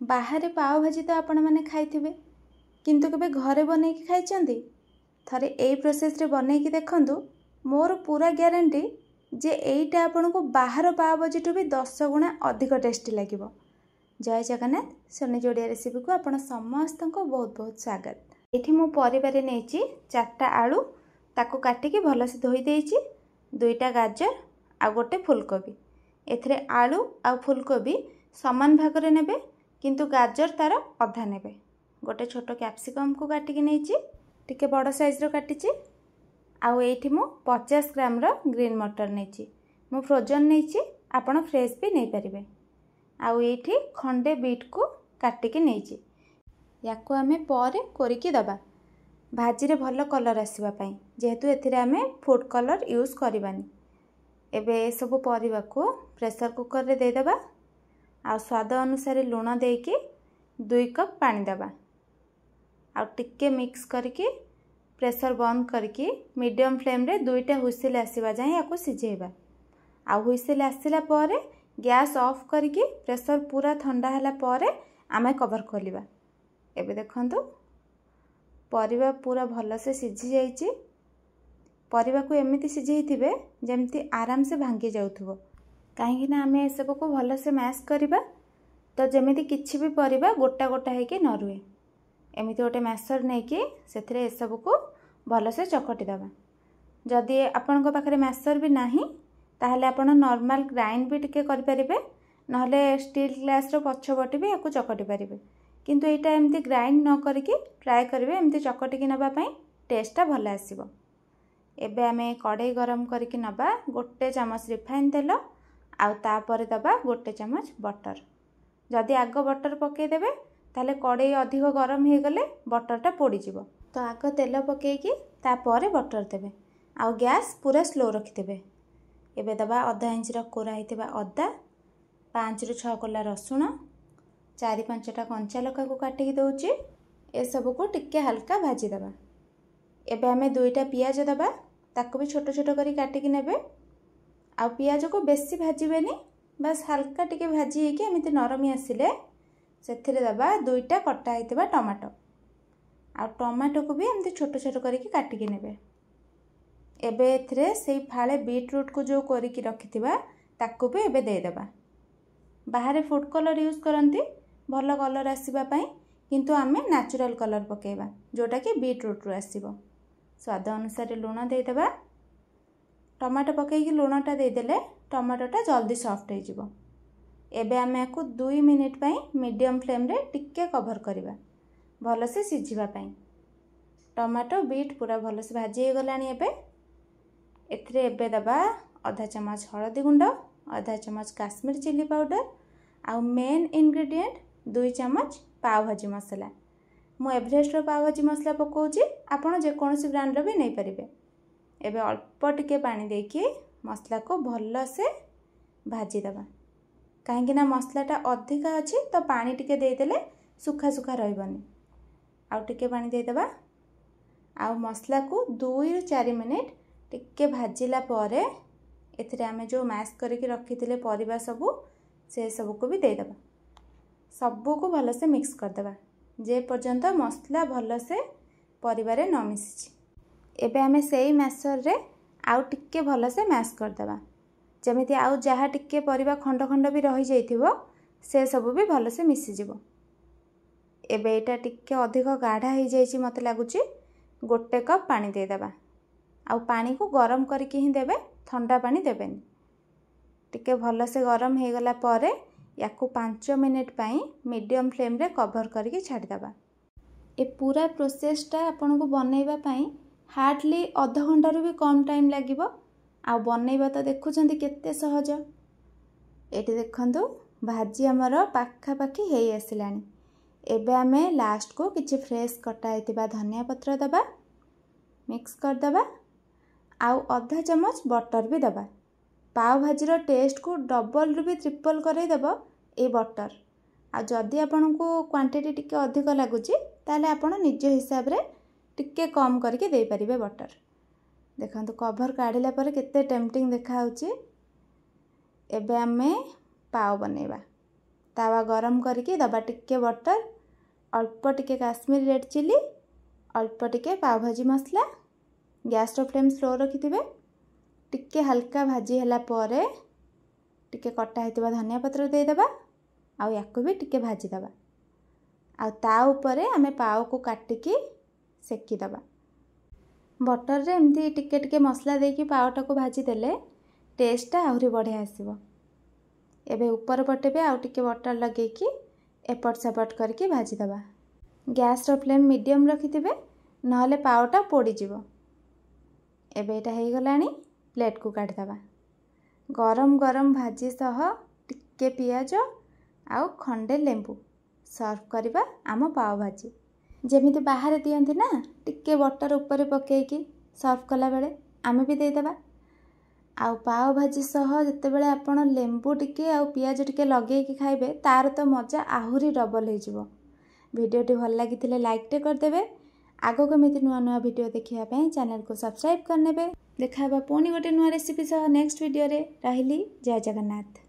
बाहर पाव भाजी तो आपण मैंने खाइथिबे किंतु केबे घरे बनै कि खाइचंदी थरे एई प्रोसेस रे बनै कि देखंतु मोर पूरा ग्यारंटी जे एईटा आपन को बाहर पाव भाजी टू भी 10 गुणा अधिक टेस्टी लागिवो। जय जगन्नाथ सोनी जोड़िया रेसिपी को आपण समस्त को बहुत बहुत स्वागत। एठी मो परिवार नेची 4टा आलू ताको काटिकी भलसे धोई देइची, 2टा गाजर आ गोटे फुलकोबी। एथरे आलू आ फुलकोबी समान भाग रे नेबे किंतु गाजर तार अधा नेबे। गोटे छोट कैप्सिकम को काटिकी नेची, टिके बड़ साइज रो काटिची। आउ एठी मो 50 ग्राम रो ग्रीन मटर नेची, मो फ्रोजन नेची, आपण फ्रेश भी नै परिबे। आउ एठी खंडे बीट को काटिकी नेची, याको आमे परे कोरिकी दबा भाजी रे भलो कलर आसीबा पई, जेहेतु एथिरे आमे फूड कलर यूज करबानी। एबे ए सब परिबा को प्रेशर कुकर रे दे दबा। आ स्वाद अनुसार लूण देकी 2 कप पानी दबा। आ टिके मिक्स करके प्रेशर बंद करके मीडियम फ्लेम रे 2टा हुइसिल आसीबा जाय याको सिझेबा। आ हुइसिल आसिला परे गैस ऑफ करके प्रेशर पूरा ठंडा हला परे आमे कवर खोलिबा। एबे देखंतु परिबा पूरा भलो से सिझी जाईची। परिबा को एमिति सिझेइथिबे जेमति आराम से भांगी जाउथबो, काहेकि ना आमे ए सब को भलो से मैश करबा तो जेमिति किछि भी परिबा गोटा गोटा हेके न रुए। एमिति गोटे मैशर नै कि सेथरे ए सब को भलो से चकटी दबा। जदि आपन को पाखरे मैशर भी नाही ताहले आपन नॉर्मल ग्राइंड भी टिके करि परिबे, नहले स्टील ग्लास रो पछबटी भी याकू चकटी परिबे। किंतु एटा एमिति ग्राइंड न करके ट्राई करिवे, एमिति चकटी कि नबा पई टेस्टटा भलो आसीबो। एबे आमे कढ़ाई गरम करके नबा, गोटे चमच रिफाइन तेल आउ तापर दबा गोटे चमच बटर। जदि आग बटर पके देबे ताले कढ़ाई अधिक गरम हे गले बटरटा पोड़ी जिवो, तो आग तेल पकेकी तापर बटर देबे। आउ गैस पूरा स्लो रखि देबे। एबे दबा आधा इंच रो कोरा हितबा अदा, 5 ରୁ 6 कोला रसुण, 4-5टा कंचा लका को काटिकी दउची। ए सब को टिके हल्का भाजी दबा। एबे आमे 2टा पियाज दबा, ताको भी छोट छोट करी काटिकी नेबे। आ पियाज को बेसी भाजीबेनी, बस हल्का टिके भाजी हेकी एमिति नरमी आसिले सेथिरे दबा 2टा कटा हितबा टमाटो। आ टमाटो को भी एमिति छोट छोट करिकी काटिकी नेबे। एबे एथिरे सेई फाळे बीटरूट को जो कोरिकी रखिथिबा ताको भी एबे दे देबा। बाहरे फूड कलर यूज करंती भलो कलर आसीबा पई, किंतु आमे नेचुरल कलर पकेबा जोटा कि बीटरूट रो आसीबो। स्वाद अनुसार लूण दे देबा। टमाटो पकेकी लूणटा दे देले टमाटोटा जल्दी सॉफ्ट हो जिवो। एबे आमे को 2 मिनिट पई मीडियम फ्लेम रे टिके कवर करिबा भलो से सिझिबा पई। टमाटो बीट पूरा भलो से भाजी हे गलानी। एबे एथिरे एबे दबा आधा चमच हळदी गुंड, आधा चमच काश्मीर चिली पाउडर आ मेन इंग्रेडिएंट 2 चमच पाव भाजी मसला। मु एवरेस्ट रो पाव भाजी मसला पकोउची, आपण जे कोनोसी ब्रांड रो भी नै परिबे। एबे अल्प टिके पानी देकी मसला को भलो से भाजी दबा, काहेकि ना मसलाटा अधिका अछि तो पानी टिके दे देले सुखा सुखा रहइबनी। आ टिके पानी दे दबा। आ मसला को 2 ରୁ 4 मिनिट टिके भाजिला परे एथिरे आमे जो मैश करके रखिथिले परिबा सबु से सबु को भी दे दबा। सबु को भलो से मिक्स कर दबा जे पर्यंत मसला भलो से परिबा रे न मिसिछि। एबे आमे सेई मैशर रे आउ टिके भलो से मैश कर दबा, जेमिति आउ जहा टिके परिबा खंड खंड भी रहि जाइथिबो से सब भी भलो से मिसि जिवो। एबे एटा टिके अधिक गाढ़ा हे जाइछि मते लागुछि। गोटे कप पानी दे दबा। आउ पानी को गरम करके ही देबे, ठंडा पानी देबेनी। टिके भलो से गरम हे गला परे याकू 5 मिनिट पई मीडियम फ्लेम रे कवर करके छाडी दबा। ए पूरा प्रोसेसटा आपन को बनैबा पई हार्डली आधा घंटा रू भी कम टाइम लागिबो। आ बनैबा तो देखुचंदी केते सहज। एटी देखंतु भाजी हमर पाखा पाखी हेई आसिलानी। एबे आमे लास्ट को किछि फ्रेश कटा हेतिबा धनिया पत्र दबा, मिक्स कर दबा। आउ आधा चमच बटर भी दबा। पाव भाजी रो टेस्ट को डबल रू भी ट्रिपल करे दबो ए बटर। आ जदि आपन को क्वांटिटी टिके अधिक लागुची ताले आपन निज हिसाब रे टिके कम करके दे परिबे बटर। देखंतु कवर काढिला परे केते टेम्पटिंग देखा होची। एबे आमे पाव बनेबा। तावा गरम करके दबा टिके बटर, अल्प टिके काश्मीरी रेड चिली, अल्प टिके पाव भाजी मसला। गैस फ्लेम स्लो रखिथिबे। टिके हल्का भाजी होला परे टिके कटा हेतिबा धनिया पत्र दे देबा आ याको भी टिके भाजी देबा आ ता ऊपरे आमे पाव को काटिकी सेकी देबा। बटर रे एमती टिके टिके मसला देकी पावटा को भाजी देले टेस्टटा आहुरी बढ़िया आसीबो। एबे ऊपर पटे भी आउ टिके बटर लगेकी एपट सेपट करके भाजी देबा। गैस फ्लेम मीडियम रखिथिबे नहले पावटा पोड़ी जिवो। एबे एटा हेई गलानी, प्लेट को काढी देबा। गरम गरम भाजी सह टिके पियाज आउ खंडे लेंबू सर्व करबा आम पाव भाजी। जेमिति बाहर दियंती ना टिके बटर ऊपर पकेकी सर्व कला बेले आमे भी दे देबा। आउ पाव भाजी सह जेतेबेले आपण लेंबू टिके आउ पियाज टिके लगेकी खाइबे तार तो मजा आहुरी डबल हो जिवो। वीडियोटी भल लागिथिले लाइक टे कर देबे। आगो केमिति नुआ नुआ वीडियो देखिया पई चैनल को सब्सक्राइब करनेबे। देखाबा पुणी गोटे नुआ रेसिपी सह नेक्स्ट वीडियो रे। रहिली, जय जगन्नाथ।